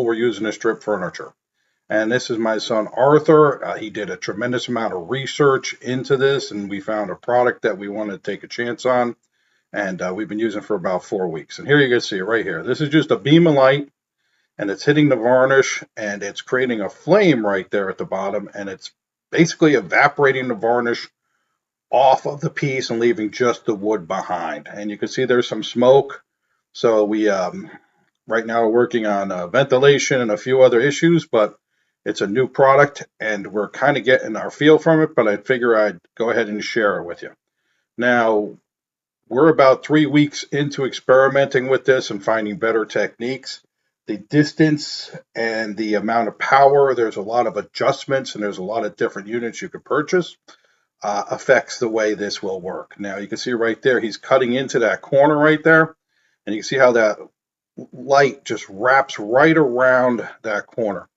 we're using to strip furniture. And this is my son Arthur. He did a tremendous amount of research into this, and we found a product that we want to take a chance on. And we've been using it for about 4 weeks. And here you can see it right here. This is just a beam of light, and it's hitting the varnish, and it's creating a flame right there at the bottom, and it's basically evaporating the varnish off of the piece and leaving just the wood behind. And you can see there's some smoke. So we right now we're working on ventilation and a few other issues, but it's a new product and we're kind of getting our feel from it, but I figure I'd go ahead and share it with you. Now, we're about 3 weeks into experimenting with this and finding better techniques. The distance and the amount of power, there's a lot of adjustments and there's a lot of different units you could purchase, affects the way this will work. Now, you can see right there, he's cutting into that corner right there, and you can see how that light just wraps right around that corner.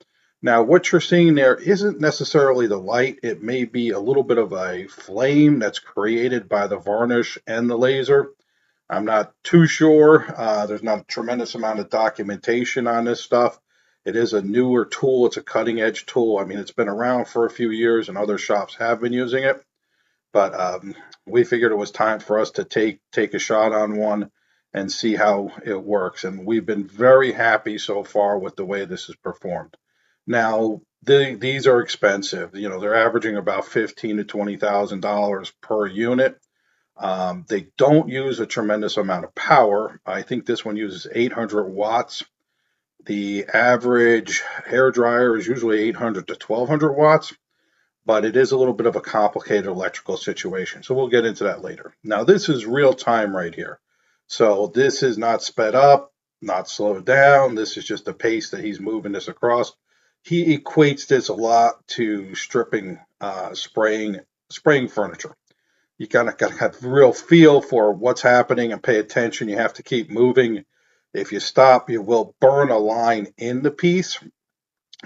Now, what you're seeing there isn't necessarily the light. It may be a little bit of a flame that's created by the varnish and the laser. I'm not too sure. There's not a tremendous amount of documentation on this stuff. It is a newer tool. It's a cutting edge tool. I mean, it's been around for a few years and other shops have been using it. But we figured it was time for us to take a shot on one and see how it works. And we've been very happy so far with the way this has performed. Now, these are expensive. You know, they're averaging about $15,000 to $20,000 per unit. They don't use a tremendous amount of power. I think this one uses 800 watts. The average hair dryer is usually 800 to 1200 watts, but it is a little bit of a complicated electrical situation. So we'll get into that later. Now, this is real time right here. So this is not sped up, not slowed down. This is just the pace that he's moving this across. He equates this a lot to stripping, spraying furniture. You kind of got to have real feel for what's happening and pay attention. You have to keep moving. If you stop, you will burn a line in the piece.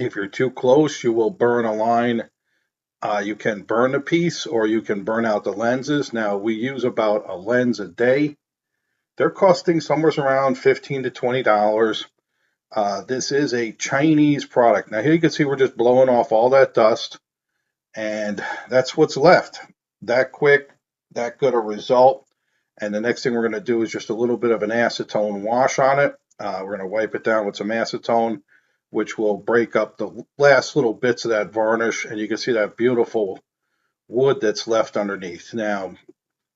If you're too close, you will burn a line. You can burn the piece or you can burn out the lenses. Now, we use about a lens a day. They're costing somewhere around $15 to $20. This is a Chinese product. Now here you can see we're just blowing off all that dust, and that's what's left. That quick, that good a result. And the next thing we're going to do is just a little bit of an acetone wash on it. We're going to wipe it down with some acetone, which will break up the last little bits of that varnish, and you can see that beautiful wood that's left underneath. Now,